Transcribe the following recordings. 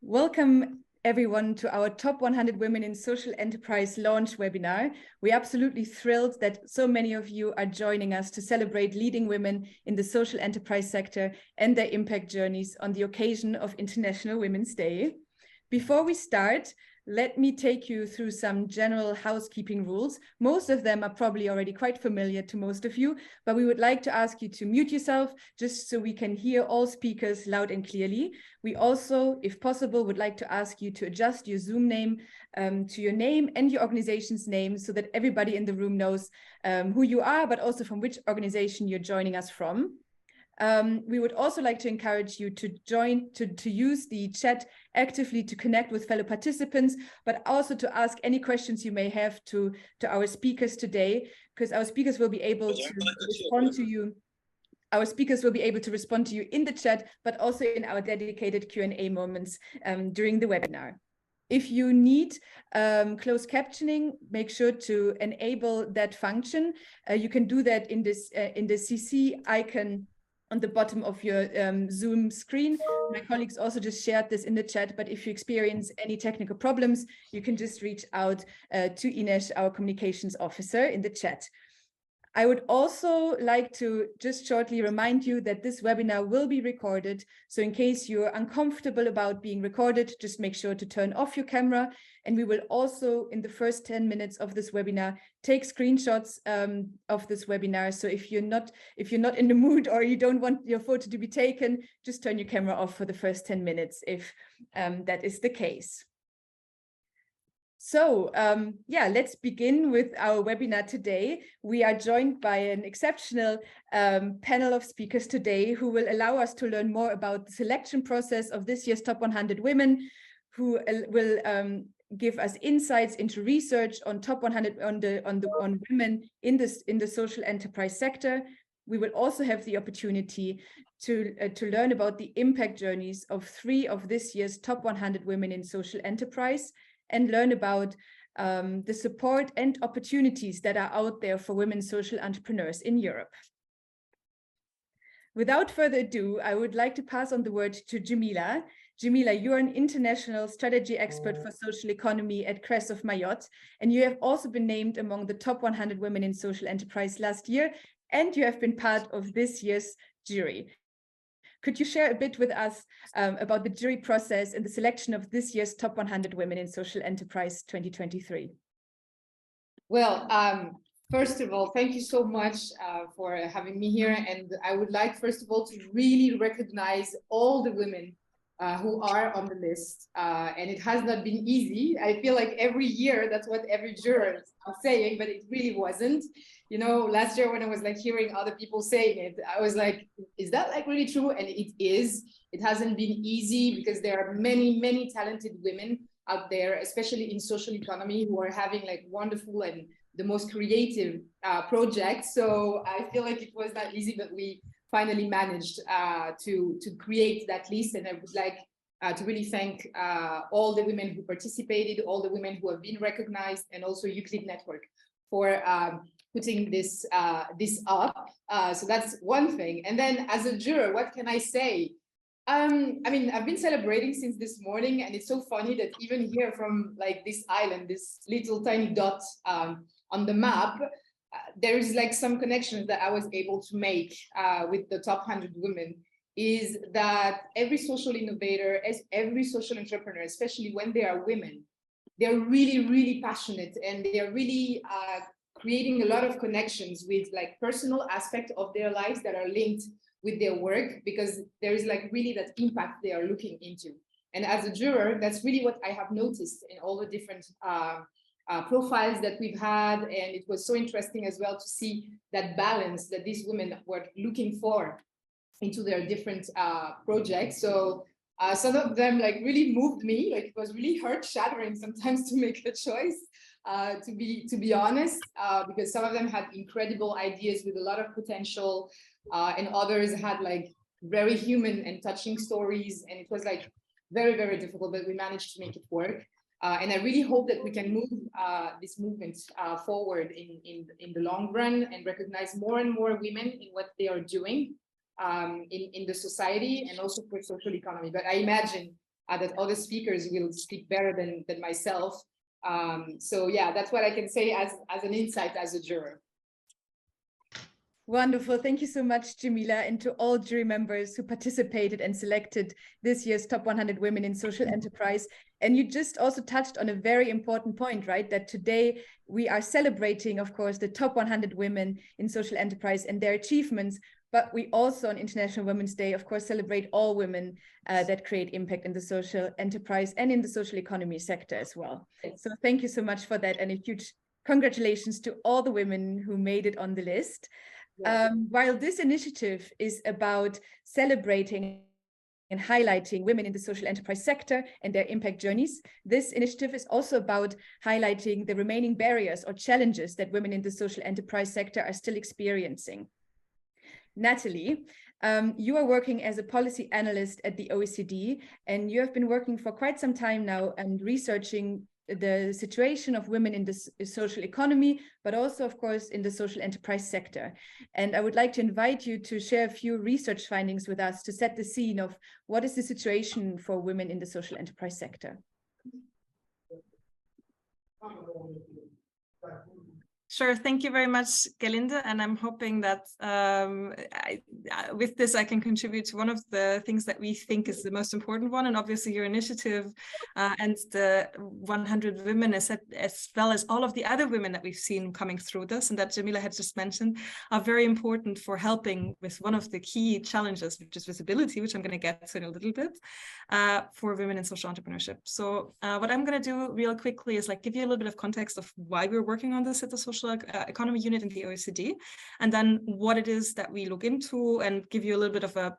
Welcome everyone to our Top 100 Women in Social Enterprise launch webinar. We're absolutely thrilled that so many of you are joining us to celebrate leading women in the social enterprise sector and their impact journeys on the occasion of International Women's Day. Before we start, let me take you through some general housekeeping rules. Most of them are probably already quite familiar to most of you, but we would like to ask you to mute yourself just so we can hear all speakers loud and clearly. We also, if possible, would like to ask you to adjust your Zoom name to your name and your organization's name so that everybody in the room knows who you are, but also from which organization you're joining us from. We would also like to encourage you to use the chat actively to connect with fellow participants, but also to ask any questions you may have to our speakers today, because our speakers will be able to respond to you. Our speakers will be able to respond to you in the chat, but also in our dedicated Q&A moments during the webinar. If you need closed captioning, make sure to enable that function. You can do that in the CC icon on the bottom of your Zoom screen. My colleagues also just shared this in the chat, but if you experience any technical problems, you can just reach out to Ines, our communications officer, in the chat. I would also like to just shortly remind you that this webinar will be recorded. So in case you're uncomfortable about being recorded, just make sure to turn off your camera. And we will also, in the first 10 minutes of this webinar, take screenshots of this webinar. So if you're not in the mood or you don't want your photo to be taken, just turn your camera off for the first 10 minutes if that is the case. So yeah, let's begin with our webinar today. We are joined by an exceptional panel of speakers today who will allow us to learn more about the selection process of this year's Top 100 Women, who will give us insights into research on top 100 on women in the social enterprise sector. We will also have the opportunity to learn about the impact journeys of 3 of this year's Top 100 Women in Social Enterprise, and learn about the support and opportunities that are out there for women social entrepreneurs in Europe. Without further ado, I would like to pass on the word to Jamila. Jamila, you're an international strategy expert for social economy at CRES of Mayotte, and you have also been named among the top 100 women in social enterprise last year, and you have been part of this year's jury. Could you share a bit with us about the jury process and the selection of this year's Top 100 Women in Social Enterprise 2023? Well, first of all, thank you so much for having me here. And I would like, first of all, to really recognize all the women who are on the list. And it has not been easy. I feel like every year, that's what every juror is saying, but it really wasn't. You know, last year when I was like hearing other people saying it, I was like, is that like really true? And it is. It hasn't been easy because there are many, many talented women out there, especially in social economy, who are having like wonderful and the most creative projects. So I feel like it was not easy, but we finally managed to create that list. And I would like to really thank all the women who participated, all the women who have been recognized, and also Euclid Network for putting this up. So that's one thing. And then as a juror, what can I say? I mean, I've been celebrating since this morning, and it's so funny that even here from like this island, this little tiny dot on the map, there is like some connections that I was able to make with the top 100 women, is that every social innovator, as every social entrepreneur, especially when they are women, they're really, really passionate, and they're really creating a lot of connections with like personal aspects of their lives that are linked with their work, because there is like really that impact they are looking into. And as a juror, that's really what I have noticed in all the different profiles that we've had. And it was so interesting as well to see that balance that these women were looking for into their different projects. So some of them like really moved me, like it was really heart-shattering sometimes to make a choice, to be honest, because some of them had incredible ideas with a lot of potential, and others had like very human and touching stories, and it was like very, very difficult, but we managed to make it work. And I really hope that we can move this movement forward in the long run, and recognize more and more women in what they are doing in the society, and also for social economy. But I imagine that other speakers will speak better than myself. So yeah, that's what I can say as an insight as a juror. Wonderful. Thank you so much, Jamila, and to all jury members who participated and selected this year's Top 100 Women in Social Enterprise. And you just also touched on a very important point, right? That today we are celebrating, of course, the top 100 women in social enterprise and their achievements. But we also on International Women's Day, of course, celebrate all women that create impact in the social enterprise and in the social economy sector as well. So thank you so much for that. And a huge congratulations to all the women who made it on the list. While this initiative is about celebrating and highlighting women in the social enterprise sector and their impact journeys, this initiative is also about highlighting the remaining barriers or challenges that women in the social enterprise sector are still experiencing. Natalie, you are working as a policy analyst at the OECD, and you have been working for quite some time now and researching the situation of women in the social economy, but also, of course, in the social enterprise sector. And I would like to invite you to share a few research findings with us to set the scene of what is the situation for women in the social enterprise sector. Sure, thank you very much, Gelinde, and I'm hoping that with this I can contribute to one of the things that we think is the most important one, and obviously your initiative and the 100 women as well as all of the other women that we've seen coming through this and that Jamila had just mentioned are very important for helping with one of the key challenges, which is visibility, which I'm going to get to in a little bit, for women in social entrepreneurship. So what I'm going to do real quickly is give you a little bit of context of why we're working on this at the social economy unit in the OECD, and then what it is that we look into, and give you a little bit of a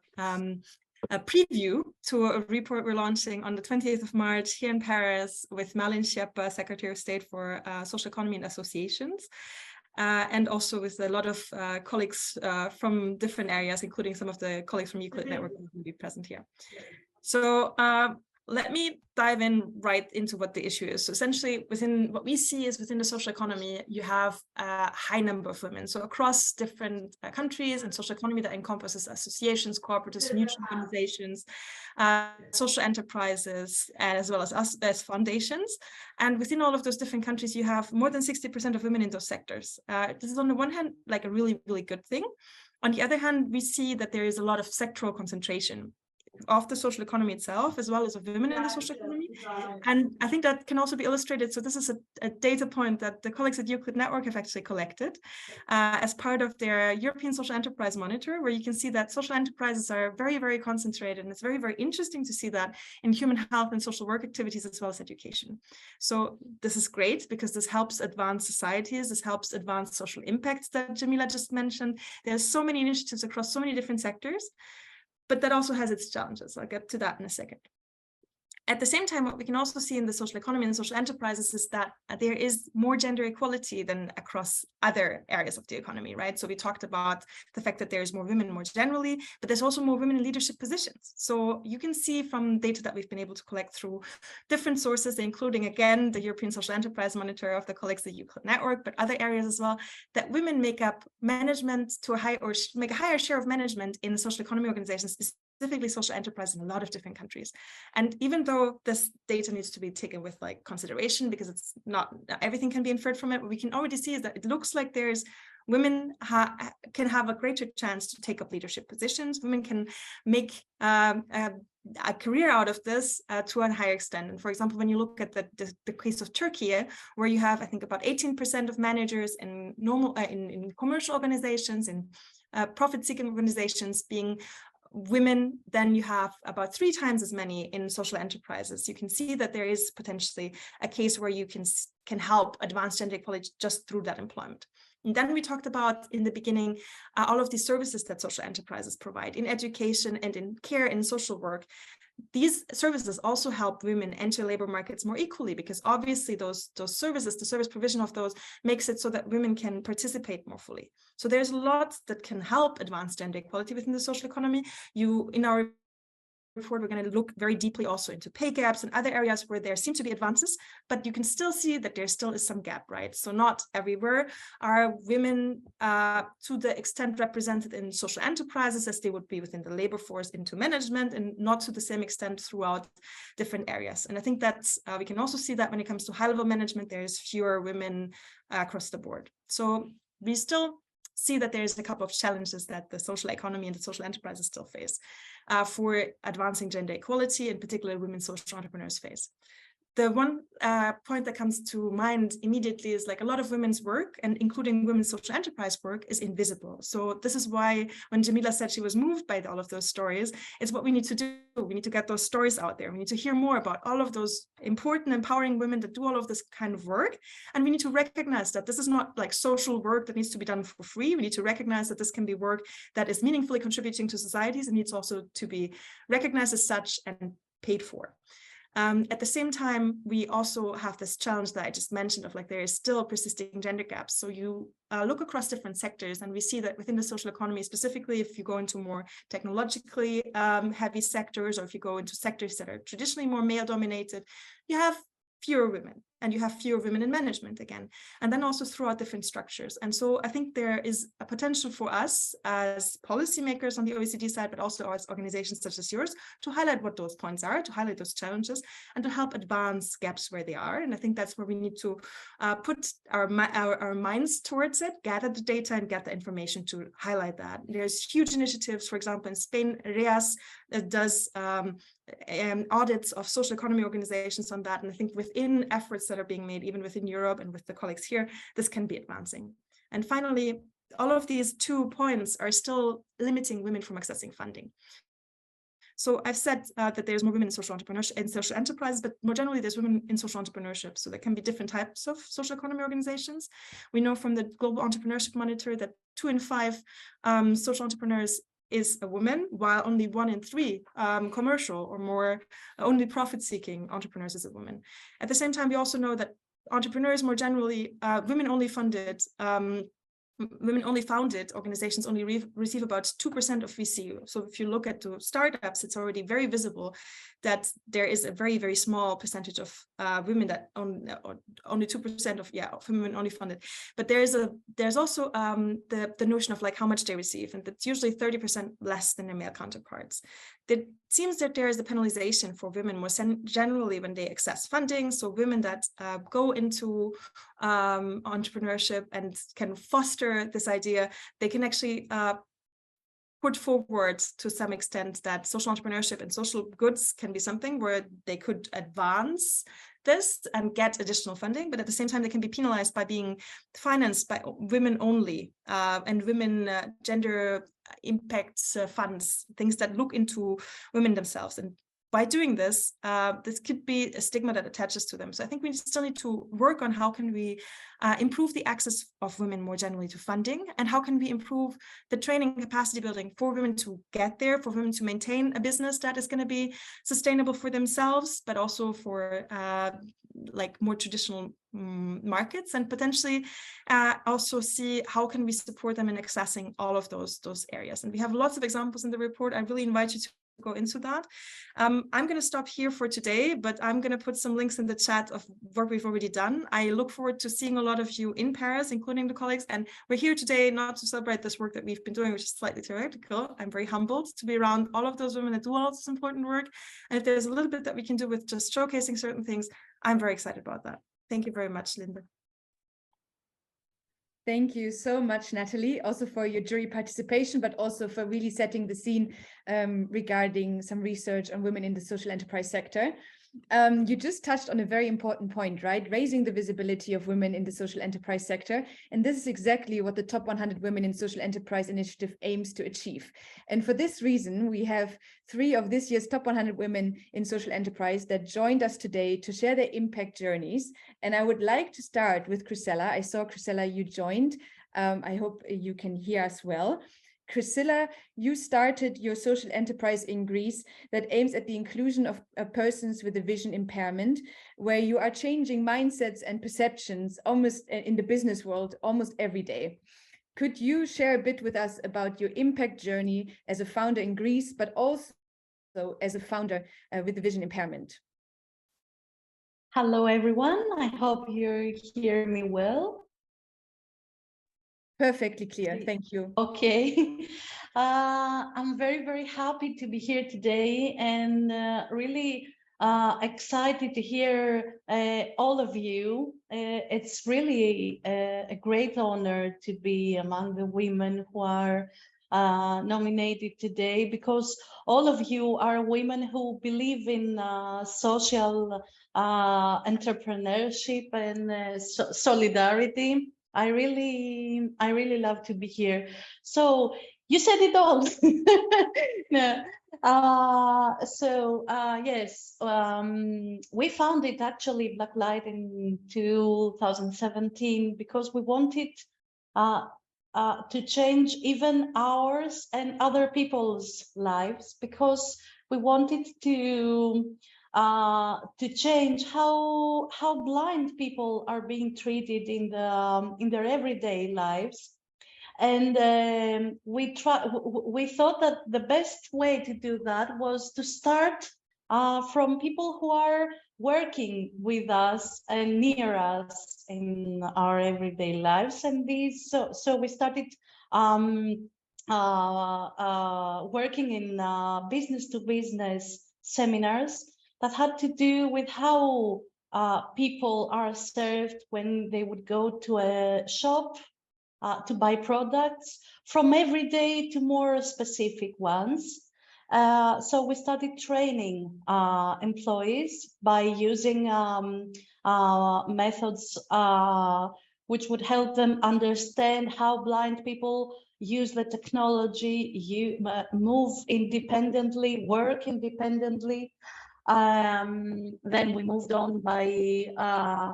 preview to a report we're launching on the 20th of March here in Paris with Marlene Schiappa, Secretary of State for Social Economy and Associations, and also with a lot of colleagues from different areas, including some of the colleagues from Euclid Network who will be present here. So let me dive in right into what the issue is. So essentially, within what we see is within the social economy, you have a high number of women. So across different countries and social economy that encompasses associations, cooperatives, mutual organizations, social enterprises, and as well as us as foundations. And within all of those different countries, you have more than 60% of women in those sectors. This is on the one hand, a really, really good thing. On the other hand, we see that there is a lot of sectoral concentration of the social economy itself, as well as of women in the social economy. And I think that can also be illustrated. So this is a data point that the colleagues at Euclid Network have actually collected as part of their European Social Enterprise Monitor, where you can see that social enterprises are very, very concentrated. And it's very, very interesting to see that in human health and social work activities, as well as education. So this is great because this helps advance societies. This helps advance social impacts that Jamila just mentioned. There's so many initiatives across so many different sectors. But that also has its challenges. I'll get to that in a second. At the same time, what we can also see in the social economy and social enterprises is that there is more gender equality than across other areas of the economy, right? So we talked about the fact that there's more women more generally, but there's also more women in leadership positions. So you can see from data that we've been able to collect through different sources, including, again, the European Social Enterprise Monitor of the colleagues at Euclid Network, but other areas as well, that women make up management to a high, or make a higher share of management in social economy organizations, specifically social enterprise in a lot of different countries. And even though this data needs to be taken with consideration, because it's not everything can be inferred from it, what we can already see is that it looks like there's women can have a greater chance to take up leadership positions. Women can make a career out of this to a higher extent. And for example, when you look at the case of Turkey, where you have, I think, about 18% of managers in in commercial organizations, in profit-seeking organizations being women, then you have about 3 times as many in social enterprises. You can see that there is potentially a case where you can help advance gender equality just through that employment. And then we talked about in the beginning all of these services that social enterprises provide in education and in care and social work. These services also help women enter labor markets more equally, because obviously those services, the service provision of those, makes it so that women can participate more fully. So there's a lot that can help advance gender equality within the social economy. In our report, we're going to look very deeply also into pay gaps and other areas where there seem to be advances, but you can still see that there still is some gap, right? So not everywhere are women to the extent represented in social enterprises as they would be within the labor force into management, and not to the same extent throughout different areas. And I think that's, we can also see that when it comes to high-level management, there's fewer women across the board. So we still see that there's a couple of challenges that the social economy and the social enterprises still face for advancing gender equality, in particular women social entrepreneurs face. The one point that comes to mind immediately is like a lot of women's work, and including women's social enterprise work, is invisible. So this is why when Jamila said she was moved by all of those stories, it's what we need to do. We need to get those stories out there. We need to hear more about all of those important, empowering women that do all of this kind of work. And we need to recognize that this is not like social work that needs to be done for free. We need to recognize that this can be work that is meaningfully contributing to societies and needs also to be recognized as such and paid for. At the same time, we also have this challenge that I just mentioned of like there is still persisting gender gaps. So you look across different sectors, and we see that within the social economy, specifically if you go into more technologically heavy sectors, or if you go into sectors that are traditionally more male dominated, you have fewer women, and you have fewer women in management again, and then also throughout different structures. And so I think there is a potential for us as policymakers on the OECD side, but also as organizations such as yours, to highlight what those points are, to highlight those challenges, and to help advance gaps where they are. And I think that's where we need to put our minds towards it, gather the data and get the information to highlight that. There's huge initiatives, for example, in Spain, REAS does audits of social economy organizations on that. And I think within efforts that are being made, even within Europe and with the colleagues here, this can be advancing. And finally, all of these 2 points are still limiting women from accessing funding. So I've said that there's more women in social entrepreneurship and social enterprise, but more generally, there's women in social entrepreneurship. So there can be different types of social economy organizations. We know from the Global Entrepreneurship Monitor that 2 in 5 social entrepreneurs is a woman, while only 1 in 3 commercial or more only profit-seeking entrepreneurs is a woman. At the same time, we also know that entrepreneurs more generally, women-only founded organizations only receive about 2% of VC. So if you look at the startups, it's already very visible that there is a very, very small percentage of women that only 2% of women only funded. But there's also the notion of like how much they receive, and that's usually 30% less than their male counterparts. It seems that there is a penalization for women more generally when they access funding. So women that go into entrepreneurship and can foster this idea, they can actually put forward to some extent that social entrepreneurship and social goods can be something where they could advance this and get additional funding, but at the same time they can be penalized by being financed by women only and women gender impact funds, things that look into women themselves. And by doing this, this could be a stigma that attaches to them. So I think we still need to work on how can we improve the access of women more generally to funding, and how can we improve the training capacity building for women to get there, for women to maintain a business that is going to be sustainable for themselves, but also for like more traditional markets, and potentially also see how can we support them in accessing all of those areas. And we have lots of examples in the report. I really invite you to go into that. I'm going to stop here for today, but I'm going to put some links in the chat of work we've already done. I look forward to seeing a lot of you in Paris, including the colleagues. And we're here today not to celebrate this work that we've been doing, which is slightly theoretical. I'm very humbled to be around all of those women that do all of this important work. And if there's a little bit that we can do with just showcasing certain things, I'm very excited about that. Thank you very much, Linda. Thank you so much, Natalie, also for your jury participation, but also for really setting the scene regarding some research on women in the social enterprise sector. You just touched on a very important point, right? Raising the visibility of women in the social enterprise sector. And this is exactly what the Top 100 Women in Social Enterprise initiative aims to achieve. And for this reason, we have 3 of this year's Top 100 Women in Social Enterprise that joined us today to share their impact journeys. And I would like to start with Chrysella. I saw, Chrysella, you joined. I hope you can hear us well. Chrysella, you started your social enterprise in Greece that aims at the inclusion of persons with a vision impairment, where you are changing mindsets and perceptions almost in the business world almost every day. Could you share a bit with us about your impact journey as a founder in Greece, but also as a founder with a vision impairment. Hello, everyone. I hope you hear me well. Perfectly clear. Thank you. Okay. I'm very, very happy to be here today and really excited to hear all of you. It's really a great honor to be among the women who are nominated today, because all of you are women who believe in social entrepreneurship and solidarity. I really love to be here. So you said it all. No. Yes, we founded actually Black Light in 2017 because we wanted to change even ours and other people's lives, because we wanted to change how blind people are being treated in their everyday lives. And we thought that the best way to do that was to start from people who are working with us and near us in our everyday lives. And so we started working in business to business seminars that had to do with how people are served when they would go to a shop to buy products, from everyday to more specific ones. So we started training employees by using methods which would help them understand how blind people use the technology, move independently, work independently. Then we moved on by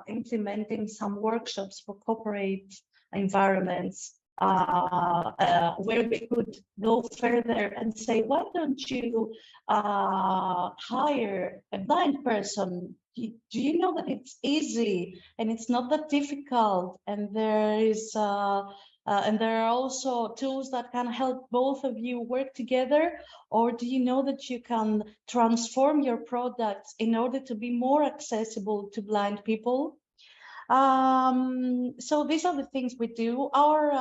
implementing some workshops for corporate environments where we could go further and say, why don't you hire a blind person? Do you know that it's easy and it's not that difficult, and there is and there are also tools that can help both of you work together? Or do you know that you can transform your products in order to be more accessible to blind people? So these are the things we do. Our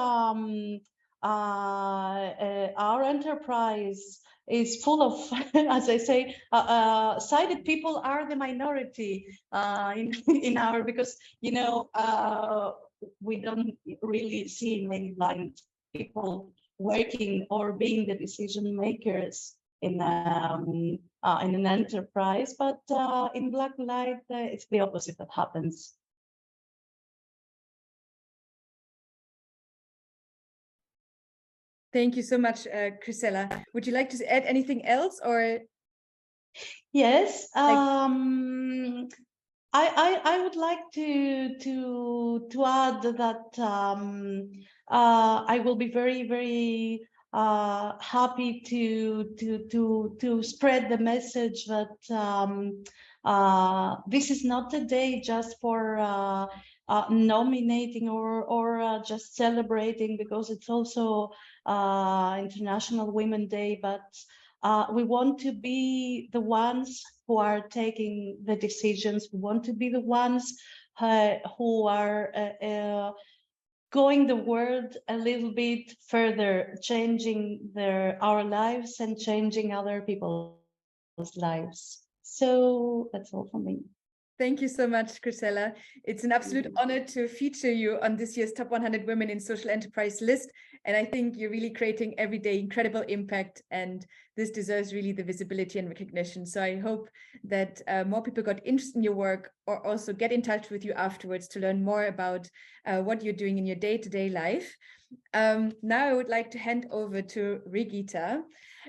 enterprise is full of, as I say, sighted people are the minority in our, because we don't really see many blind people working or being the decision makers in an enterprise, but in Black Light it's the opposite that happens. Thank you so much, Chrisella. Would you like to add anything else, or? Yes, I would like to add that I will be very, very happy to spread the message that this is not a day just for nominating or just celebrating, because it's also International Women's Day, but we want to be the ones who are taking the decisions. We want to be the ones who are going the world a little bit further, changing our lives and changing other people's lives. So that's all from me. Thank you so much, Chrisella. It's an absolute honor to feature you on this year's Top 100 Women in Social Enterprise list. And I think you're really creating everyday incredible impact, and this deserves really the visibility and recognition. So I hope that more people got interested in your work, or also get in touch with you afterwards to learn more about what you're doing in your day-to-day life. Now I would like to hand over to Regita.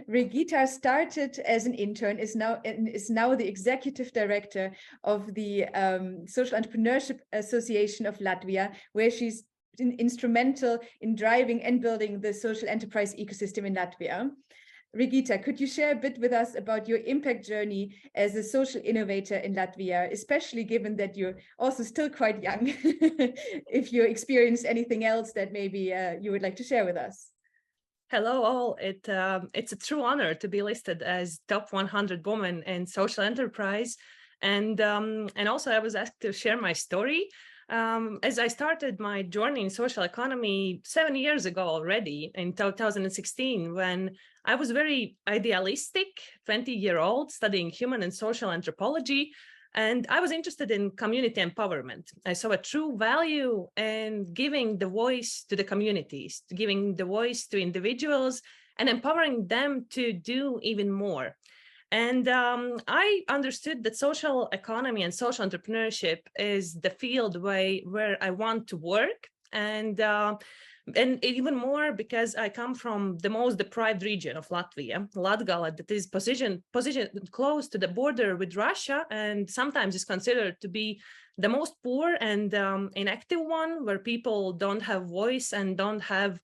Regita started as an intern, is now the executive director of the Social Entrepreneurship Association of Latvia, where she's instrumental in driving and building the social enterprise ecosystem in Latvia. Regita, could you share a bit with us about your impact journey as a social innovator in Latvia, especially given that you're also still quite young, if you experienced anything else that maybe you would like to share with us? Hello all. It's a true honor to be listed as top 100 women in social enterprise. And also I was asked to share my story. As I started my journey in social economy 7 years ago already in 2016, when I was very idealistic, 20-year-old studying human and social anthropology. And I was interested in community empowerment. I saw a true value in giving the voice to the communities, giving the voice to individuals and empowering them to do even more. And I understood that social economy and social entrepreneurship is the field where I want to work. And even more because I come from the most deprived region of Latvia, Latgale, that is positioned close to the border with Russia, and sometimes is considered to be the most poor and inactive one, where people don't have voice and don't have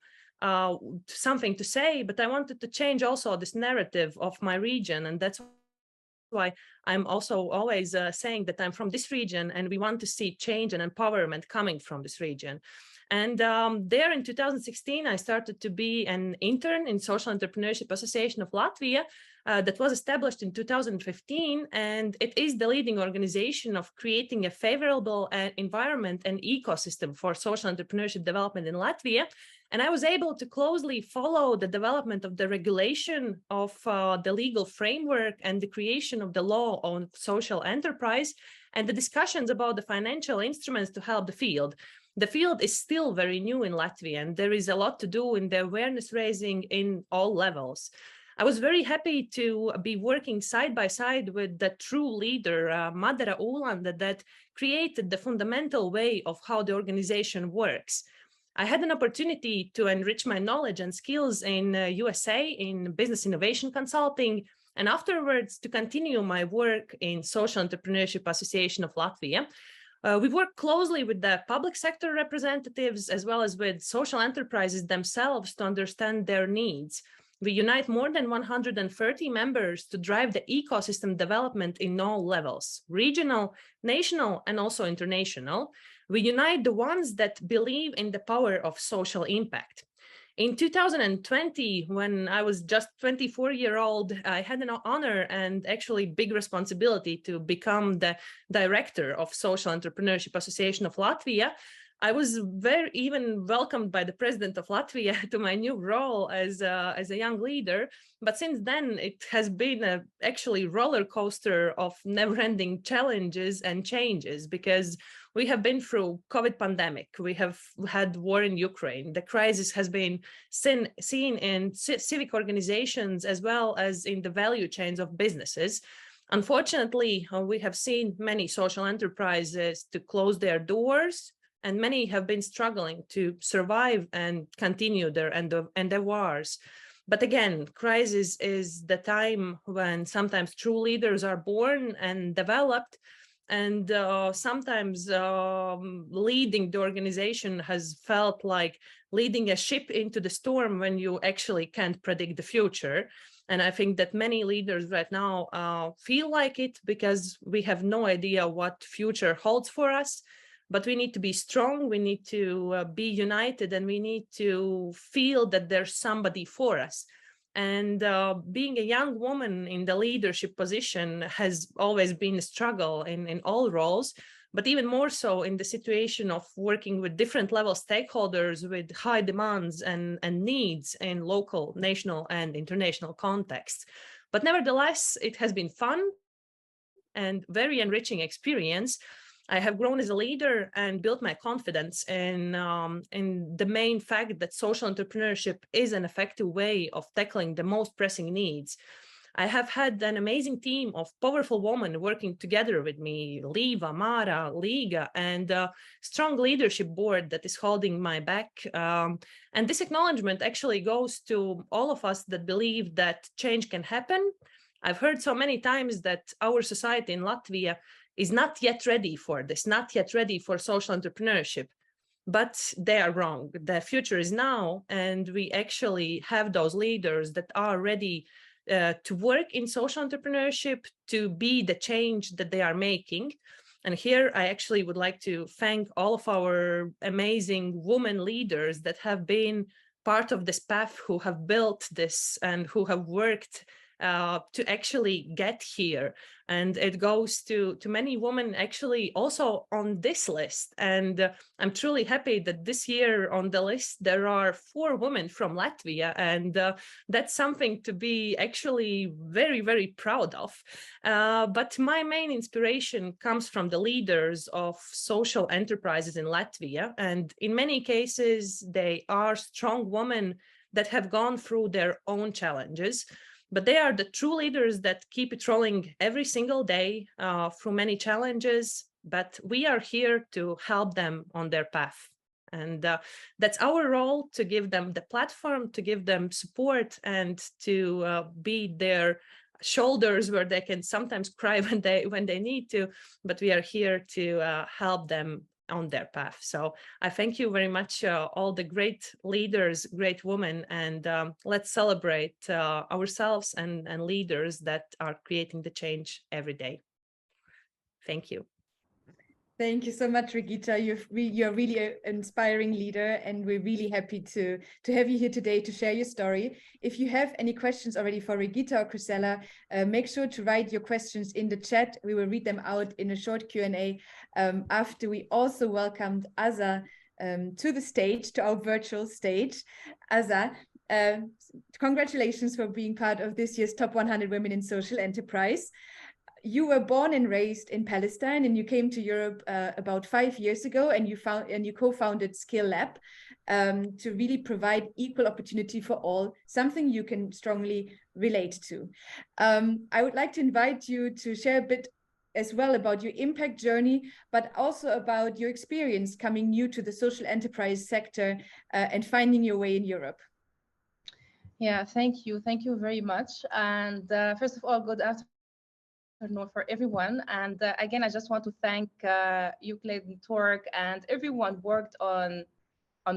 something to say. But I wanted to change also this narrative of my region, and that's why I'm also always saying that I'm from this region, and we want to see change and empowerment coming from this region. And there in 2016, I started to be an intern in Social Entrepreneurship Association of Latvia that was established in 2015. And it is the leading organization of creating a favorable environment and ecosystem for social entrepreneurship development in Latvia. And I was able to closely follow the development of the regulation of the legal framework and the creation of the law on social enterprise and the discussions about the financial instruments to help the field. The field is still very new in Latvia, and there is a lot to do in the awareness raising in all levels. I was very happy to be working side by side with the true leader, Madara Ulanda, that created the fundamental way of how the organization works. I had an opportunity to enrich my knowledge and skills in USA in business innovation consulting, and afterwards to continue my work in Social Entrepreneurship Association of Latvia. We work closely with the public sector representatives as well as with social enterprises themselves to understand their needs. We unite more than 130 members to drive the ecosystem development in all levels, regional, national, and also international. We unite the ones that believe in the power of social impact. In 2020, when I was just 24-year-old, I had an honor and actually big responsibility to become the director of Social Entrepreneurship Association of Latvia. I was even welcomed by the president of Latvia to my new role as a young leader. But since then, it has been actually roller coaster of never-ending challenges and changes, because we have been through COVID pandemic. We have had war in Ukraine. The crisis has been seen in civic organizations as well as in the value chains of businesses. Unfortunately, we have seen many social enterprises to close their doors, and many have been struggling to survive and continue their endeavors. But again, crisis is the time when sometimes true leaders are born and developed, and sometimes leading the organization has felt like leading a ship into the storm when you actually can't predict the future. And I think that many leaders right now feel like it, because we have no idea what future holds for us. But we need to be strong, we need to be united, and we need to feel that there's somebody for us. And being a young woman in the leadership position has always been a struggle in all roles, but even more so in the situation of working with different level stakeholders with high demands and needs in local, national, and international contexts. But nevertheless, it has been fun and very enriching experience. I have grown as a leader and built my confidence in the main fact that social entrepreneurship is an effective way of tackling the most pressing needs. I have had an amazing team of powerful women working together with me, Liva, Mara, Liga, and a strong leadership board that is holding my back. And this acknowledgement actually goes to all of us that believe that change can happen. I've heard so many times that our society in Latvia is not yet ready for this, not yet ready for social entrepreneurship. But they are wrong. The future is now, and we actually have those leaders that are ready to work in social entrepreneurship, to be the change that they are making. And here I actually would like to thank all of our amazing women leaders that have been part of this path who have built this and who have worked to actually get here. And it goes to many women actually also on this list. And I'm truly happy that this year on the list, there are 4 women from Latvia. And that's something to be actually very, very proud of. But my main inspiration comes from the leaders of social enterprises in Latvia. And in many cases, they are strong women that have gone through their own challenges. But they are the true leaders that keep it rolling every single day through many challenges. But we are here to help them on their path. And that's our role, to give them the platform, to give them support, and to be their shoulders where they can sometimes cry when they need to. But we are here to help them on their path. So I thank you very much, all the great leaders, great women, and let's celebrate ourselves and leaders that are creating the change every day. Thank you. Thank you so much, Regita. You're really an inspiring leader, and we're really happy to have you here today to share your story. If you have any questions already for Regita or Chrisella, make sure to write your questions in the chat. We will read them out in a short Q&A after we also welcomed Aza to the stage, to our virtual stage. Aza, congratulations for being part of this year's Top 100 Women in Social Enterprise. You were born and raised in Palestine, and you came to Europe about 5 years ago, and you co-founded Skill Lab to really provide equal opportunity for all, something you can strongly relate to. I would like to invite you to share a bit as well about your impact journey, but also about your experience coming new to the social enterprise sector and finding your way in Europe. Yeah, thank you. Thank you very much. And first of all, good afternoon for everyone. And again, I just want to thank Euclid Network and everyone worked on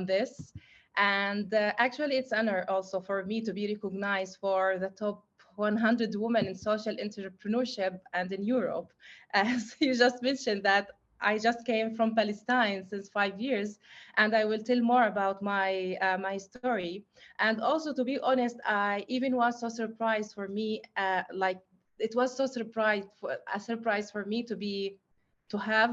this. And actually, it's an honor also for me to be recognized for the top 100 women in social entrepreneurship and in Europe. As you just mentioned that I just came from Palestine since 5 years, and I will tell more about my my story. And also, to be honest, I even was so surprised for me, like it was so a surprise for me to have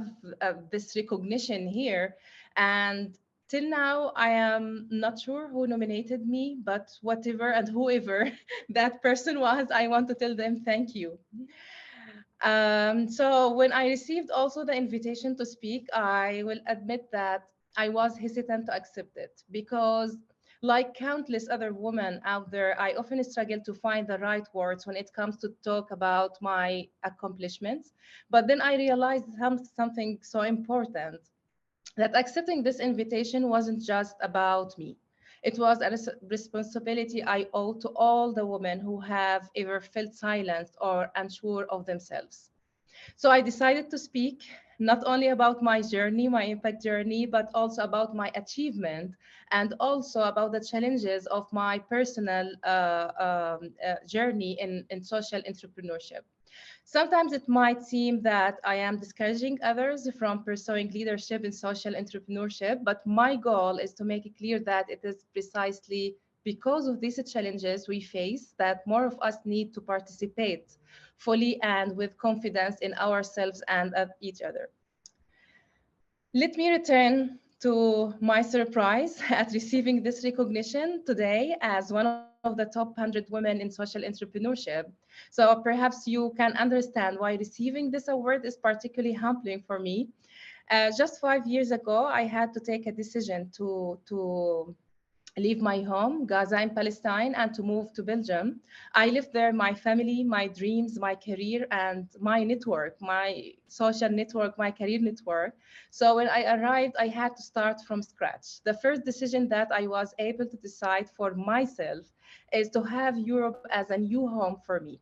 this recognition here. And till now, I am not sure who nominated me, but whatever and whoever that person was, I want to tell them thank you. So when I received also the invitation to speak, I will admit that I was hesitant to accept it because, like countless other women out there, I often struggle to find the right words when it comes to talk about my accomplishments. But then I realized something so important, that accepting this invitation wasn't just about me. It was a responsibility I owe to all the women who have ever felt silenced or unsure of themselves. So I decided to speak not only about my journey, my impact journey, but also about my achievement and also about the challenges of my personal journey in social entrepreneurship. Sometimes it might seem that I am discouraging others from pursuing leadership in social entrepreneurship, but my goal is to make it clear that it is precisely because of these challenges we face that more of us need to participate fully and with confidence in ourselves and at each other. Let me return to my surprise at receiving this recognition today as one of the top 100 women in social entrepreneurship. So perhaps you can understand why receiving this award is particularly humbling for me. Just 5 years ago, I had to take a decision to leave my home, Gaza in Palestine, and to move to Belgium. I left there my family, my dreams, my career, and my network, my social network, my career network. So when I arrived, I had to start from scratch. The first decision that I was able to decide for myself is to have Europe as a new home for me.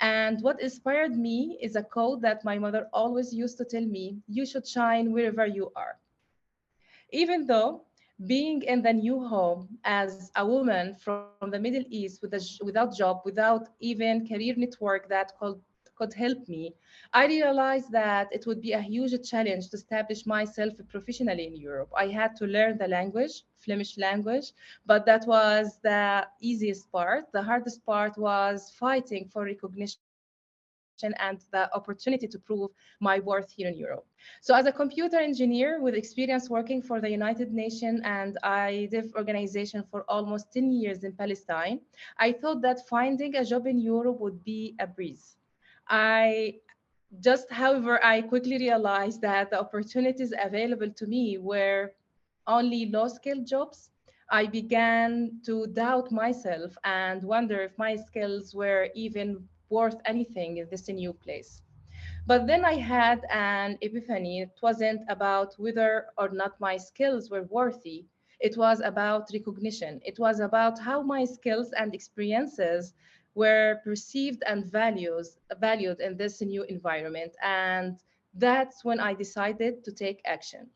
And what inspired me is a quote that my mother always used to tell me: you should shine wherever you are. Even though being in the new home as a woman from the Middle East without job, without even career network that could help me. I realized that it would be a huge challenge to establish myself professionally in Europe. I had to learn the language, Flemish language, but that was the easiest part. The hardest part was fighting for recognition and the opportunity to prove my worth here in Europe. So as a computer engineer with experience working for the United Nations and IDF organization for almost 10 years in Palestine, I thought that finding a job in Europe would be a breeze. However, I quickly realized that the opportunities available to me were only low-skilled jobs. I began to doubt myself and wonder if my skills were even worth anything in this new place. But then I had an epiphany. It wasn't about whether or not my skills were worthy. It was about recognition. It was about how my skills and experiences were perceived and valued in this new environment. And that's when I decided to take action.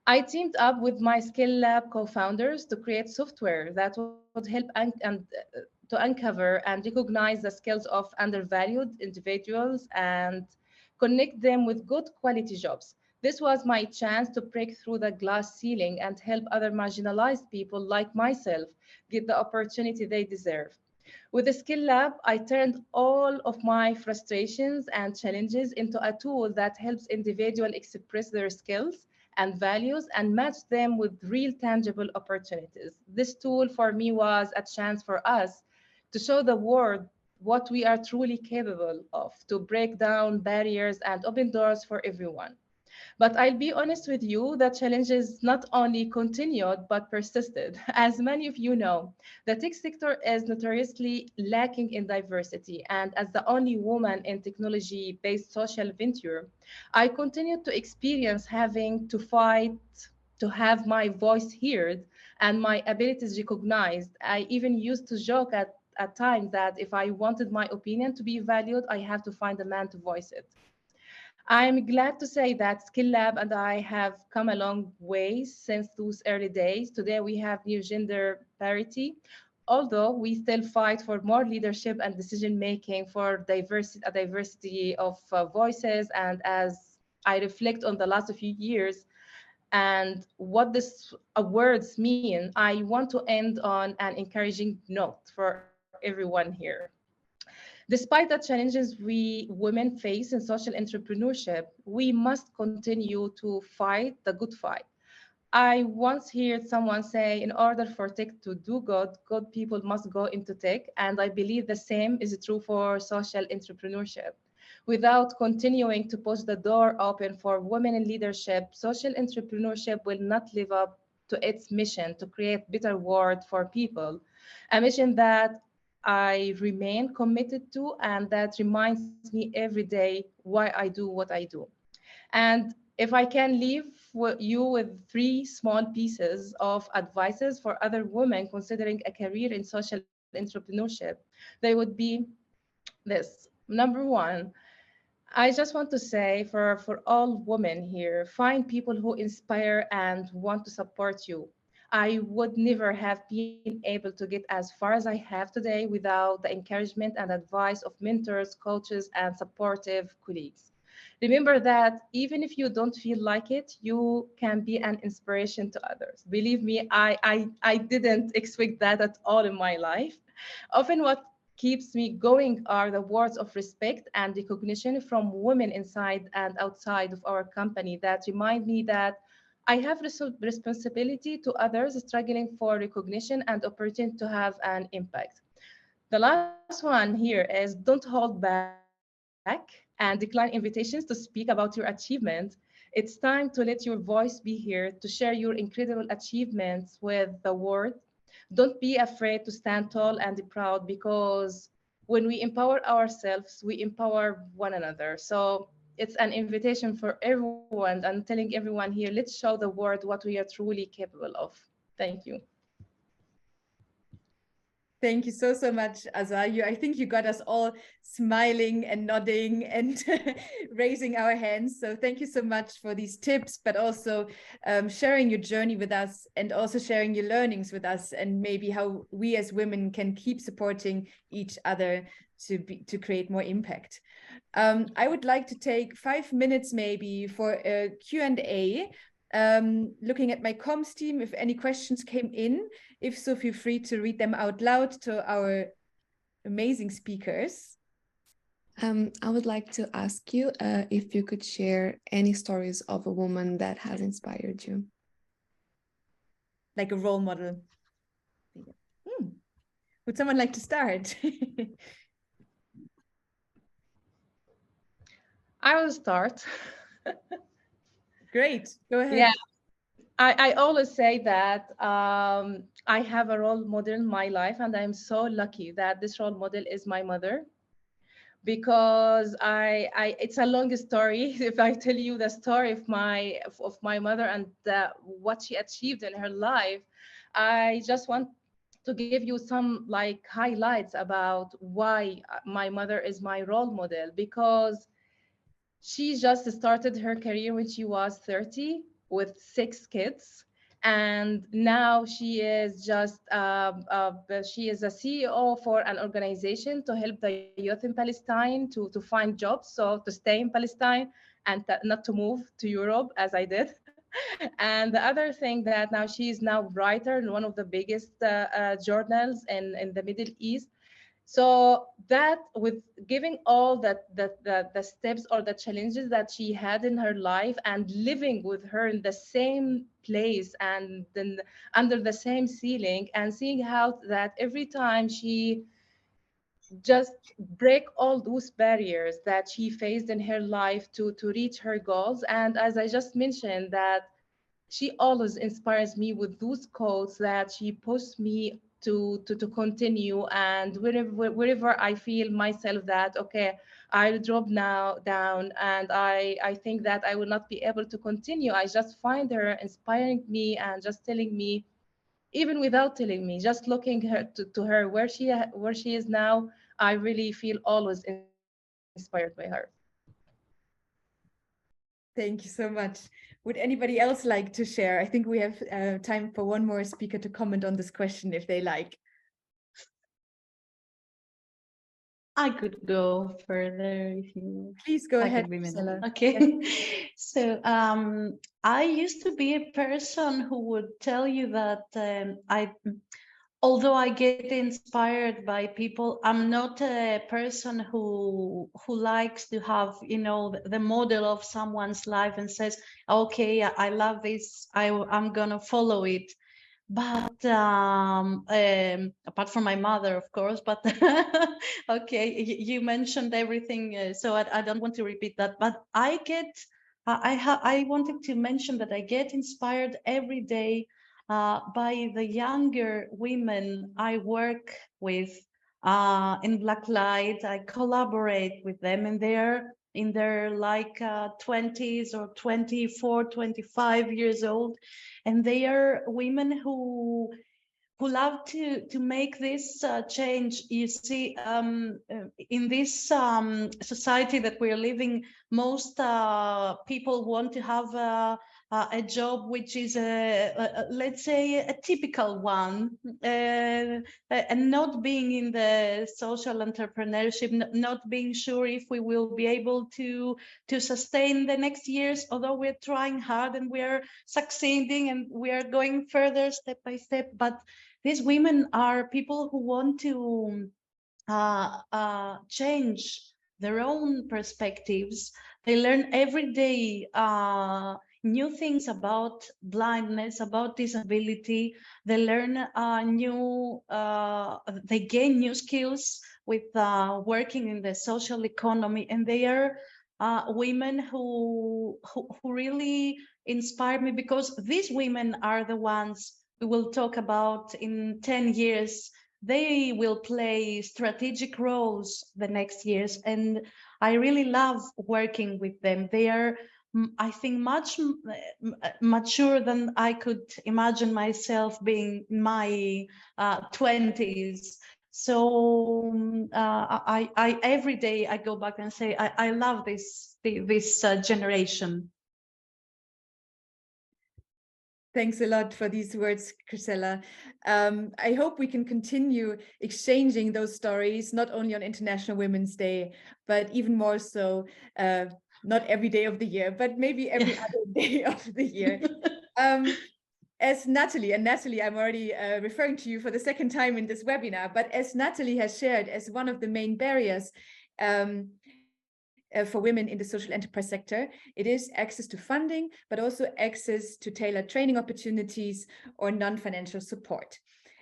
I teamed up with my Skill Lab co-founders to create software that would help to uncover and recognize the skills of undervalued individuals and connect them with good quality jobs. This was my chance to break through the glass ceiling and help other marginalized people like myself get the opportunity they deserve. With the Skill Lab, I turned all of my frustrations and challenges into a tool that helps individuals express their skills and values and match them with real tangible opportunities. This tool for me was a chance for us to show the world what we are truly capable of, to break down barriers and open doors for everyone. But I'll be honest with you, the challenges not only continued but persisted. As many of you know, the tech sector is notoriously lacking in diversity. And as the only woman in technology based social venture, I continued to experience having to fight to have my voice heard and my abilities recognized. I even used to joke at times that if I wanted my opinion to be valued, I have to find a man to voice it. I'm glad to say that Skill Lab and I have come a long way since those early days. Today we have near gender parity, although we still fight for more leadership and decision making, for a diversity of voices. And as I reflect on the last few years and what these words mean, I want to end on an encouraging note for everyone here. Despite the challenges we women face in social entrepreneurship, we must continue to fight the good fight. I once heard someone say, in order for tech to do good, good people must go into tech. And I believe the same is true for social entrepreneurship. Without continuing to push the door open for women in leadership, social entrepreneurship will not live up to its mission to create better world for people, a mission that I remain committed to and that reminds me every day why I do what I do. And if I can leave you with three small pieces of advices for other women considering a career in social entrepreneurship, they would be this. Number one, I just want to say for all women here, find people who inspire and want to support you. I would never have been able to get as far as I have today without the encouragement and advice of mentors, coaches, and supportive colleagues. Remember that even if you don't feel like it, you can be an inspiration to others. Believe me, I didn't expect that at all in my life. Often what keeps me going are the words of respect and recognition from women inside and outside of our company that remind me that I have responsibility to others struggling for recognition and opportunity to have an impact. The last one here is don't hold back and decline invitations to speak about your achievement. It's time to let your voice be heard, to share your incredible achievements with the world. Don't be afraid to stand tall and proud because when we empower ourselves, we empower one another. So it's an invitation for everyone and telling everyone here, let's show the world what we are truly capable of. Thank you. Thank you so, so much, Azar. I think you got us all smiling and nodding and raising our hands. So thank you so much for these tips, but also sharing your journey with us and also sharing your learnings with us and maybe how we as women can keep supporting each other to create more impact. I would like to take 5 minutes maybe for a Q&A. Looking at my comms team, if any questions came in, if so, feel free to read them out loud to our amazing speakers. I would like to ask you if you could share any stories of a woman that has inspired you. Like a role model. Would someone like to start? I will start. Great, go ahead. Yeah, I always say that I have a role model in my life, and I'm so lucky that this role model is my mother. Because it's a long story. If I tell you the story of my mother and what she achieved in her life, I just want to give you some like highlights about why my mother is my role model. Because she just started her career when she was 30 with 6 kids, and now she is just she is a CEO for an organization to help the youth in Palestine to find jobs, so to stay in Palestine and not to move to Europe as I did. And the other thing that now she is now writer in one of the biggest journals in the Middle East. So that, with giving all the steps or the challenges that she had in her life, and living with her in the same place and then under the same ceiling, and seeing how that every time she just break all those barriers that she faced in her life to reach her goals. And as I just mentioned, that she always inspires me with those quotes that she pushes me to continue. And wherever I feel myself that okay, I'll drop now down and I think that I will not be able to continue, I just find her inspiring me and just telling me, even without telling me, just looking her to her where she is now, I really feel always inspired by her. Thank you so much. Would anybody else like to share? I think we have time for one more speaker to comment on this question if they like. I could go further if you. Please go ahead, Marcela. Marcela. Okay. So I used to be a person who would tell you that although I get inspired by people, I'm not a person who likes to have, you know, the model of someone's life and says, okay, I love this, I'm gonna follow it. But apart from my mother, of course, but okay, you mentioned everything, so I don't want to repeat that. But I wanted to mention that I get inspired every day by the younger women I work with in Blacklight. I collaborate with them, and they're in their like 20s or 24, 25 years old, and they are women who love to make this change. You see, in this society that we're living, most people want to have a job which is let's say a typical one, and not being in the social entrepreneurship, not being sure if we will be able to sustain the next years, although we're trying hard and we're succeeding and we are going further step by step. But these women are people who want to change their own perspectives. They learn every day new things about blindness, about disability. They learn they gain new skills with working in the social economy, and they are women who really inspire me, because these women are the ones we will talk about in 10 years. They will play strategic roles the next years, and I really love working with them. They are, I think, much mature than I could imagine myself being in my 20s. So I every day I go back and say I love this generation. Thanks a lot for these words, Chrisella. I hope we can continue exchanging those stories, not only on International Women's Day, but even more so, not every day of the year, but maybe every other day of the year. As Natalie, and Natalie, I'm already referring to you for the second time in this webinar, but as Natalie has shared as one of the main barriers for women in the social enterprise sector, it is access to funding, but also access to tailored training opportunities or non-financial support.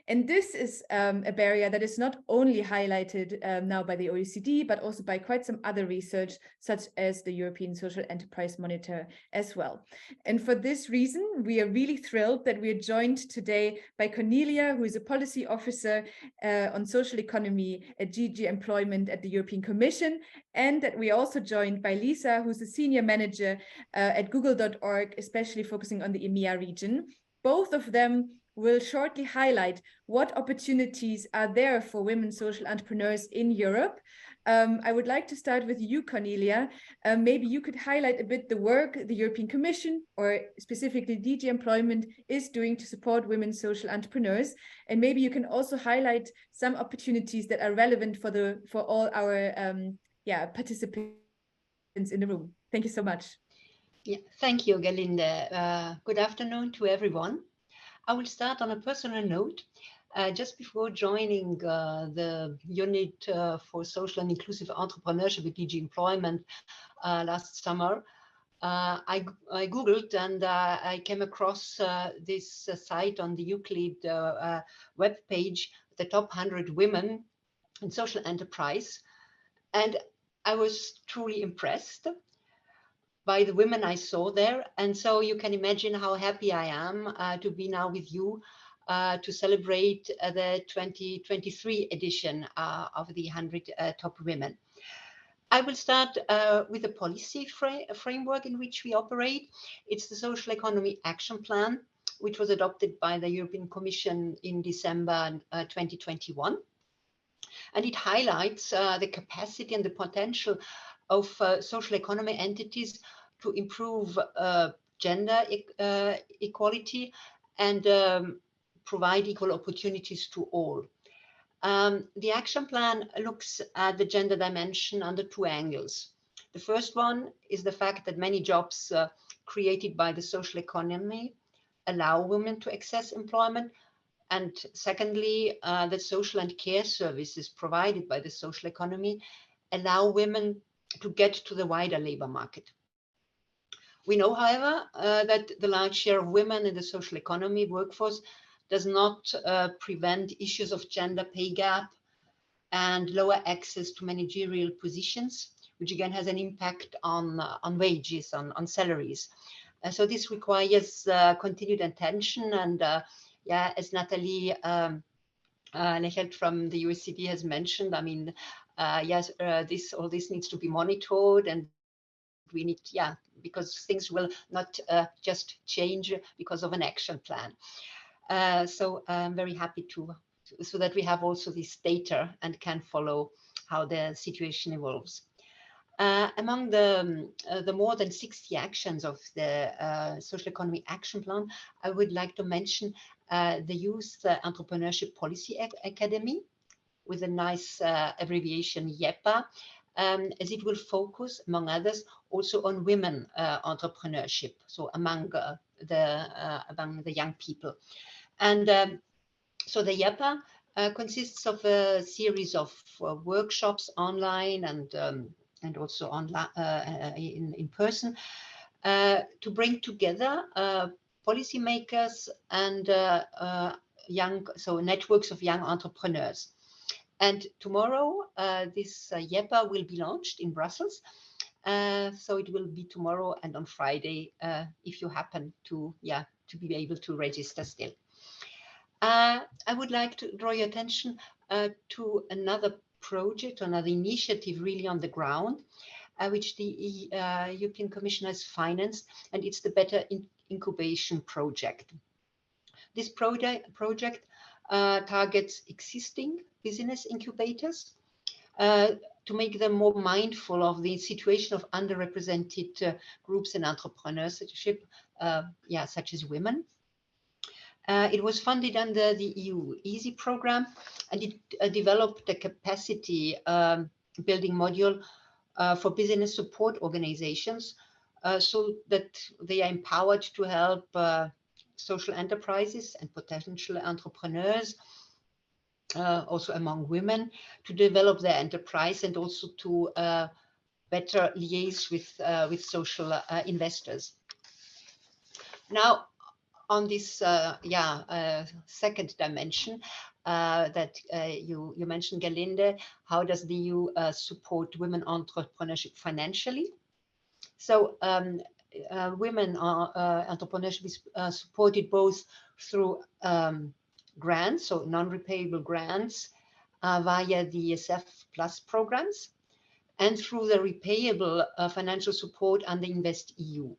And this is a barrier that is not only highlighted now by the OECD, but also by quite some other research, such as the European Social Enterprise Monitor as well. And for this reason, we are really thrilled that we are joined today by Cornelia, who is a policy officer on social economy at DG Employment at the European Commission, and that we are also joined by Lisa, who's a senior manager at google.org, especially focusing on the EMEA region. Both of them will shortly highlight what opportunities are there for women social entrepreneurs in Europe. I would like to start with you, Cornelia. Maybe you could highlight a bit the work the European Commission, or specifically DG Employment, is doing to support women social entrepreneurs. And maybe you can also highlight some opportunities that are relevant for all our participants in the room. Thank you so much. Yeah, thank you, Galinde. Good afternoon to everyone. I will start on a personal note. Just before joining the unit for social and inclusive entrepreneurship at DG Employment last summer, I Googled and I came across this site on the Euclid web page, the top 100 women in social enterprise. And I was truly impressed by the women I saw there. And so you can imagine how happy I am to be now with you to celebrate the 2023 edition of the 100 top women. I will start with the policy framework in which we operate. It's the Social Economy Action Plan, which was adopted by the European Commission in December 2021. And it highlights the capacity and the potential of social economy entities to improve gender equality and provide equal opportunities to all. The action plan looks at the gender dimension under two angles. The first one is the fact that many jobs created by the social economy allow women to access employment. And secondly, that social and care services provided by the social economy allow women to get to the wider labor market. We know, however, that the large share of women in the social economy workforce does not prevent issues of gender pay gap and lower access to managerial positions, which again has an impact on wages, on salaries. So this requires continued attention. And as Natalie Lechelt from the OECD has mentioned, I mean, yes, all this needs to be monitored, and we need, because things will not just change because of an action plan. So I'm very happy so that we have also this data and can follow how the situation evolves. Among the more than 60 actions of the Social Economy Action Plan, I would like to mention the Youth Entrepreneurship Policy Academy, with a nice abbreviation YEPA, as it will focus, among others, also on women entrepreneurship, so among the young people. And so the YEPA consists of a series of workshops online and also online in person to bring together policymakers and networks of young entrepreneurs. And tomorrow, this YEPA will be launched in Brussels. So it will be tomorrow and on Friday, if you happen to be able to register still. I would like to draw your attention to another project, another initiative really on the ground, which the European Commission has financed, and it's the Better Incubation Project. This project targets existing business incubators to make them more mindful of the situation of underrepresented groups in entrepreneurship, such as women. It was funded under the EU EASY program, and it developed a capacity building module for business support organizations so that they are empowered to help social enterprises and potential entrepreneurs, also among women, to develop their enterprise and also to better liaise with social investors. Now, on this second dimension that you mentioned, Gerlinde, how does the EU support women entrepreneurship financially? So women entrepreneurship is supported both through grants, so non-repayable grants via the ESF Plus programs, and through the repayable financial support under Invest EU.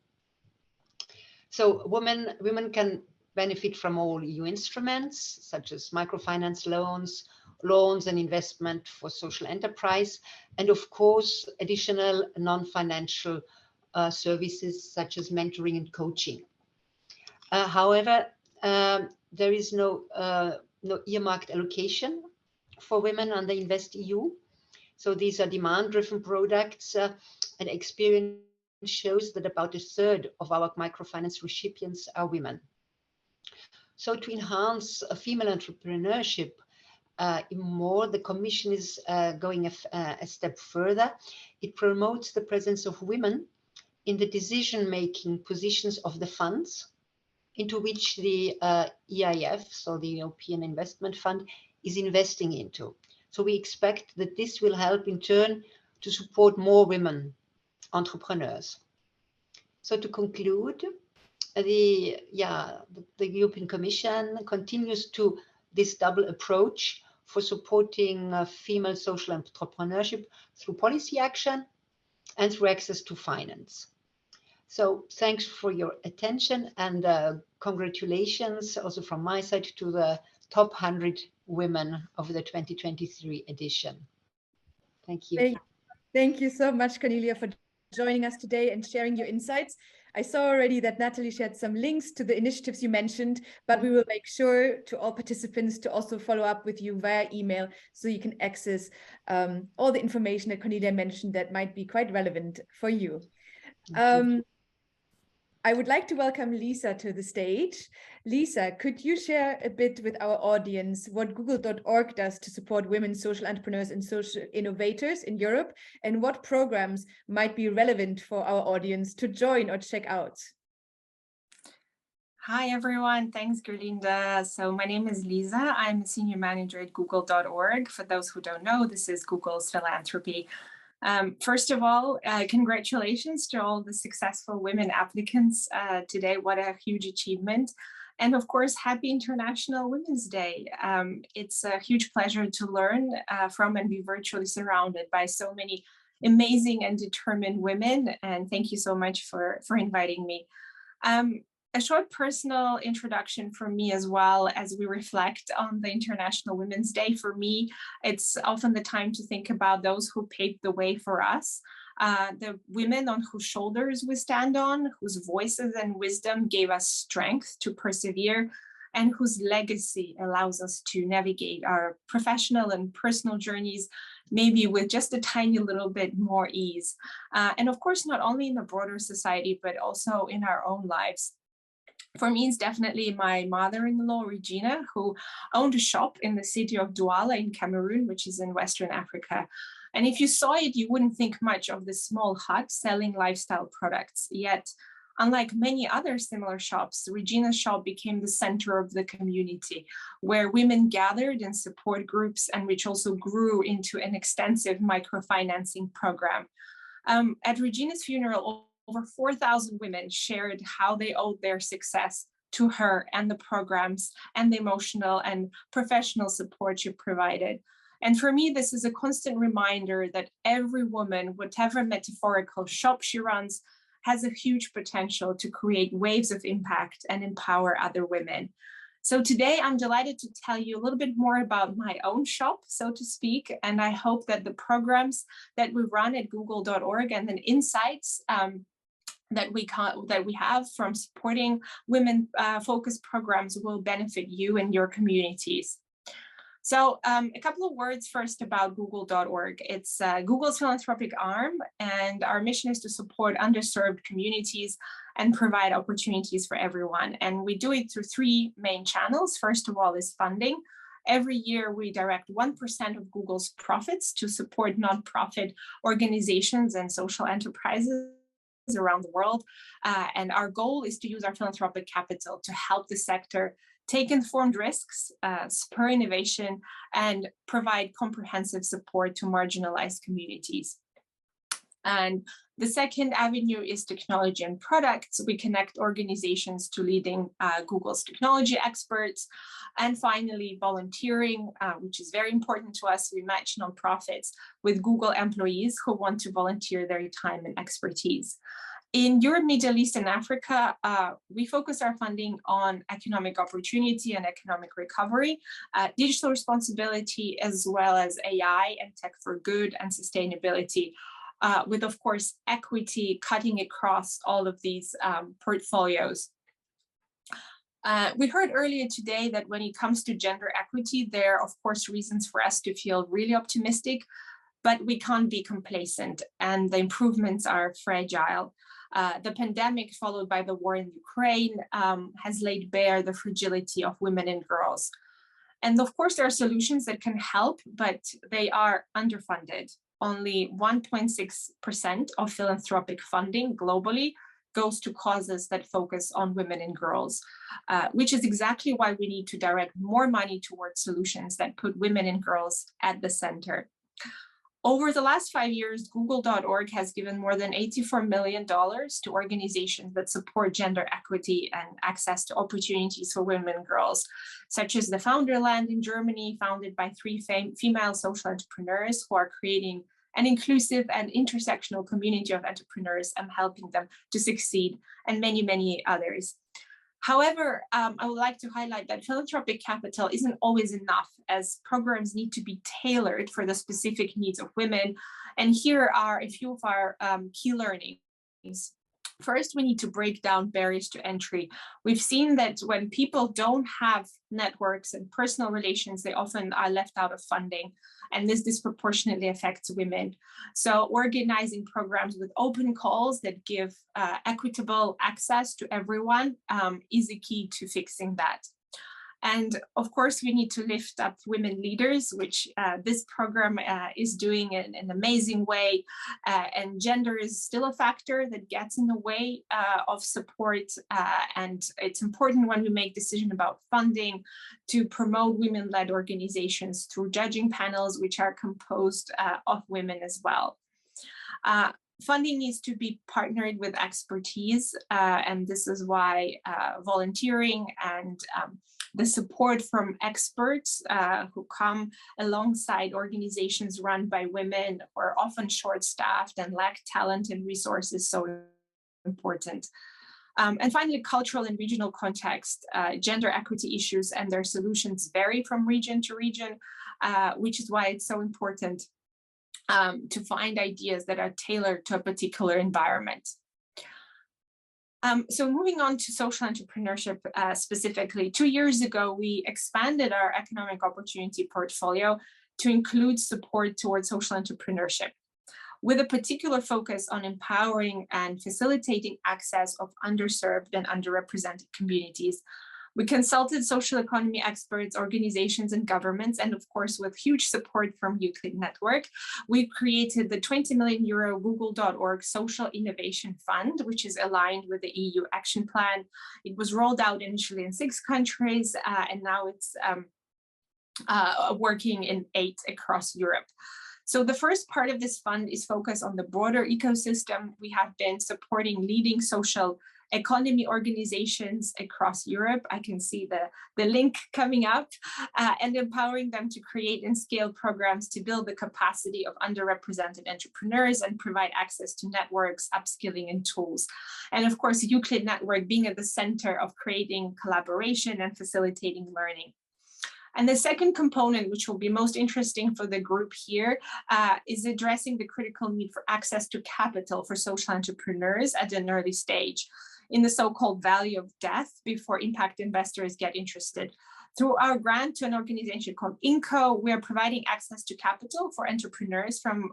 So women can benefit from all EU instruments, such as microfinance loans and investment for social enterprise, and of course, additional non-financial services such as mentoring and coaching. However, there is no earmarked allocation for women under Invest EU. So these are demand-driven products, and experience shows that about 1/3 of our microfinance recipients are women. So to enhance female entrepreneurship more, the Commission is going a step further. It promotes the presence of women in the decision-making positions of the funds into which the EIF, so the European Investment Fund, is investing into. So we expect that this will help in turn to support more women entrepreneurs. So to conclude, the European Commission continues to this double approach for supporting female social entrepreneurship through policy action and through access to finance. So thanks for your attention, and congratulations also from my side to the top 100 women of the 2023 edition. Thank you. Thank you so much, Cornelia, for joining us today and sharing your insights. I saw already that Natalie shared some links to the initiatives you mentioned, but we will make sure to all participants to also follow up with you via email so you can access all the information that Cornelia mentioned that might be quite relevant for you. I would like to welcome Lisa to the stage. Lisa, could you share a bit with our audience what Google.org does to support women social entrepreneurs and social innovators in Europe, and what programs might be relevant for our audience to join or check out? Hi, everyone. Thanks, Gerlinde. So my name is Lisa. I'm a senior manager at Google.org. For those who don't know, this is Google's philanthropy. First of all, congratulations to all the successful women applicants today. What a huge achievement. And of course, happy International Women's Day. It's a huge pleasure to learn from and be virtually surrounded by so many amazing and determined women. And thank you so much for inviting me. A short personal introduction from me as well as we reflect on the International Women's Day. For me, it's often the time to think about those who paved the way for us, the women on whose shoulders we stand on, whose voices and wisdom gave us strength to persevere, and whose legacy allows us to navigate our professional and personal journeys, maybe with just a tiny little bit more ease. And of course, not only in the broader society, but also in our own lives. For me, it's definitely my mother-in-law, Regina, who owned a shop in the city of Douala in Cameroon, which is in Western Africa. And if you saw it, you wouldn't think much of the small hut selling lifestyle products. Yet, unlike many other similar shops, Regina's shop became the center of the community, where women gathered in support groups and which also grew into an extensive microfinancing program. At Regina's funeral, over 4,000 women shared how they owed their success to her and the programs and the emotional and professional support she provided. And for me, this is a constant reminder that every woman, whatever metaphorical shop she runs, has a huge potential to create waves of impact and empower other women. So today I'm delighted to tell you a little bit more about my own shop, so to speak, and I hope that the programs that we run at Google.org and then insights that we have from supporting women focused programs will benefit you and your communities. So a couple of words first about google.org. It's Google's philanthropic arm, and our mission is to support underserved communities and provide opportunities for everyone. And we do it through three main channels. First of all is funding. Every year we direct 1% of Google's profits to support nonprofit organizations and social enterprises around the world. And our goal is to use our philanthropic capital to help the sector take informed risks, spur innovation, and provide comprehensive support to marginalized communities. And the second avenue is technology and products. We connect organizations to leading Google's technology experts. And finally, volunteering, which is very important to us. We match nonprofits with Google employees who want to volunteer their time and expertise. In Europe, Middle East, and Africa, we focus our funding on economic opportunity and economic recovery, digital responsibility, as well as AI and tech for good and sustainability, with, of course, equity cutting across all of these portfolios. We heard earlier today that when it comes to gender equity, there are, of course, reasons for us to feel really optimistic, but we can't be complacent, and the improvements are fragile. The pandemic, followed by the war in Ukraine, has laid bare the fragility of women and girls. And of course, there are solutions that can help, but they are underfunded. Only 1.6% of philanthropic funding globally goes to causes that focus on women and girls, which is exactly why we need to direct more money towards solutions that put women and girls at the center. Over the last 5 years, google.org has given more than $84 million to organizations that support gender equity and access to opportunities for women and girls, such as the Founderland in Germany, founded by 3 female social entrepreneurs who are creating an inclusive and intersectional community of entrepreneurs and helping them to succeed, and many, many others. However, I would like to highlight that philanthropic capital isn't always enough, as programs need to be tailored for the specific needs of women. And here are a few of our key learnings. First, we need to break down barriers to entry. We've seen that when people don't have networks and personal relations, they often are left out of funding, and this disproportionately affects women. So organizing programs with open calls that give equitable access to everyone is a key to fixing that. And of course, we need to lift up women leaders, which this program is doing in an amazing way. And gender is still a factor that gets in the way of support. And it's important when we make decisions about funding to promote women-led organizations through judging panels, which are composed of women as well. Funding needs to be partnered with expertise, and this is why volunteering and the support from experts who come alongside organizations run by women who are often short-staffed and lack talent and resources so important. And finally, cultural and regional context, gender equity issues and their solutions vary from region to region, which is why it's so important to find ideas that are tailored to a particular environment. So moving on to social entrepreneurship specifically, 2 years ago, we expanded our economic opportunity portfolio to include support towards social entrepreneurship, with a particular focus on empowering and facilitating access of underserved and underrepresented communities. We consulted social economy experts, organizations, and governments, and of course, with huge support from Euclid Network, we created the 20 million euro google.org Social Innovation Fund, which is aligned with the EU Action Plan. It was rolled out initially in 6 countries, and now it's working in 8 across Europe. So the first part of this fund is focused on the broader ecosystem. We have been supporting leading social economy organizations across Europe. I can see the link coming up, and empowering them to create and scale programs to build the capacity of underrepresented entrepreneurs and provide access to networks, upskilling, and tools. And of course, Euclid Network being at the center of creating collaboration and facilitating learning. And the second component, which will be most interesting for the group here, is addressing the critical need for access to capital for social entrepreneurs at an early stage, in the so-called valley of death, before impact investors get interested. Through our grant to an organization called INCO, we are providing access to capital for entrepreneurs from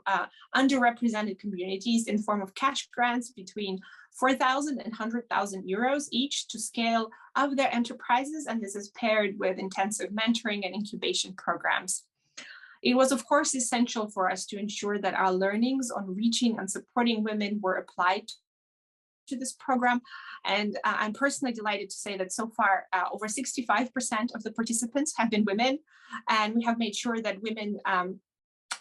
underrepresented communities in form of cash grants between 4,000 and 100,000 euros each to scale up their enterprises, and this is paired with intensive mentoring and incubation programs. It was, of course, essential for us to ensure that our learnings on reaching and supporting women were applied to this program. And I'm personally delighted to say that so far, over 65% of the participants have been women, and we have made sure that women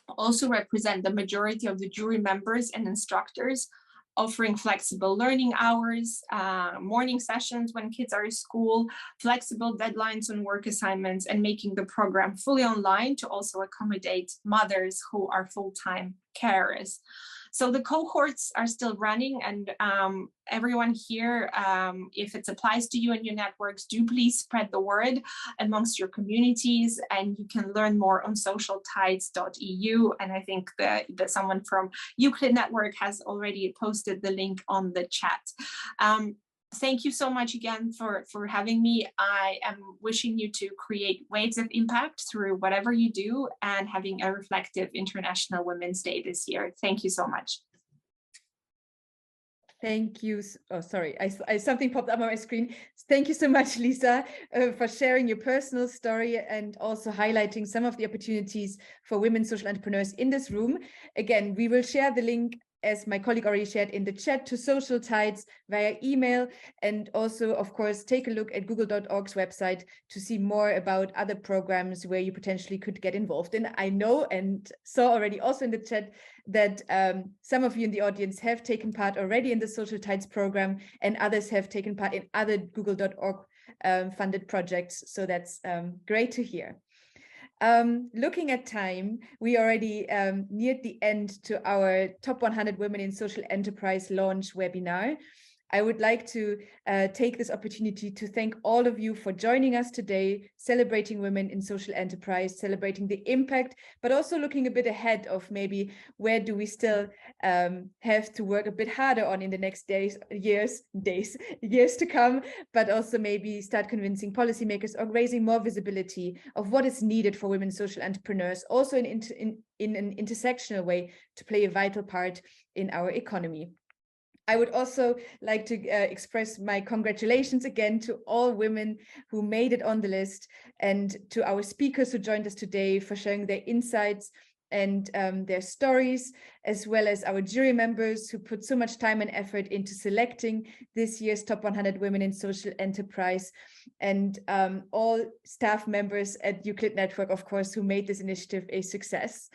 also represent the majority of the jury members and instructors, offering flexible learning hours, morning sessions when kids are at school, flexible deadlines on work assignments, and making the program fully online to also accommodate mothers who are full-time carers. So the cohorts are still running, and everyone here, if it applies to you and your networks, do please spread the word amongst your communities, and you can learn more on socialtides.eu. And I think that someone from Euclid Network has already posted the link on the chat. Thank you so much again for having me. I am wishing you to create waves of impact through whatever you do, and having a reflective International Women's Day this year. Thank you so much. Thank you. Oh, sorry, something popped up on my screen. Thank you so much, Lisa, for sharing your personal story and also highlighting some of the opportunities for women social entrepreneurs in this room. Again, we will share the link, as my colleague already shared, in the chat to Social Tides via email, and also, of course, take a look at google.org's website to see more about other programs where you potentially could get involved in. I know and saw already also in the chat that some of you in the audience have taken part already in the Social Tides program, and others have taken part in other google.org funded projects. So that's great to hear. Looking at time, we already neared the end to our Top 100 Women in Social Enterprise launch webinar. I would like to take this opportunity to thank all of you for joining us today, celebrating women in social enterprise, celebrating the impact, but also looking a bit ahead of maybe where do we still have to work a bit harder on in the next years to come, but also maybe start convincing policymakers or raising more visibility of what is needed for women social entrepreneurs, also in an intersectional way to play a vital part in our economy. I would also like to express my congratulations again to all women who made it on the list, and to our speakers who joined us today for sharing their insights and their stories, as well as our jury members who put so much time and effort into selecting this year's Top 100 Women in Social Enterprise, and all staff members at Euclid Network, of course, who made this initiative a success.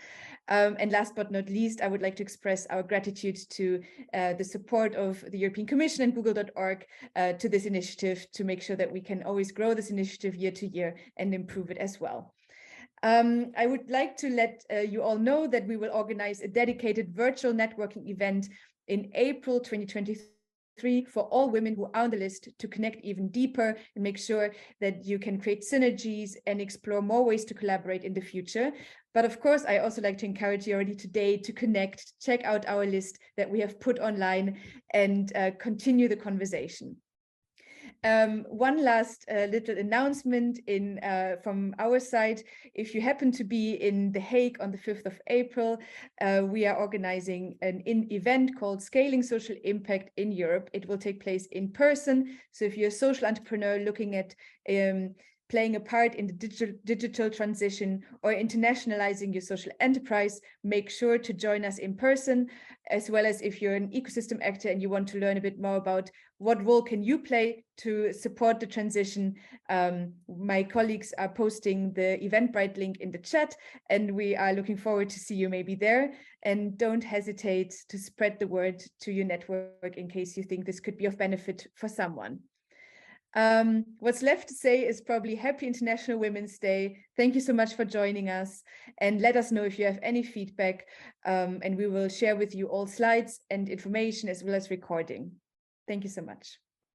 And last but not least, I would like to express our gratitude to the support of the European Commission and google.org to this initiative, to make sure that we can always grow this initiative year to year and improve it as well. I would like to let you all know that we will organize a dedicated virtual networking event in April 2023 for all women who are on the list, to connect even deeper and make sure that you can create synergies and explore more ways to collaborate in the future. But of course, I also like to encourage you already today to connect, check out our list that we have put online, and continue the conversation. One last little announcement from our side. If you happen to be in The Hague on the 5th of April, we are organizing an event called Scaling Social Impact in Europe. It will take place in person. So if you're a social entrepreneur looking at playing a part in the digital transition or internationalizing your social enterprise, make sure to join us in person, as well as if you're an ecosystem actor and you want to learn a bit more about what role can you play to support the transition. My colleagues are posting the Eventbrite link in the chat, and we are looking forward to see you maybe there. And don't hesitate to spread the word to your network in case you think this could be of benefit for someone. What's left to say is probably Happy International Women's Day. Thank you so much for joining us, and let us know if you have any feedback, and we will share with you all slides and information as well as recording. Thank you so much.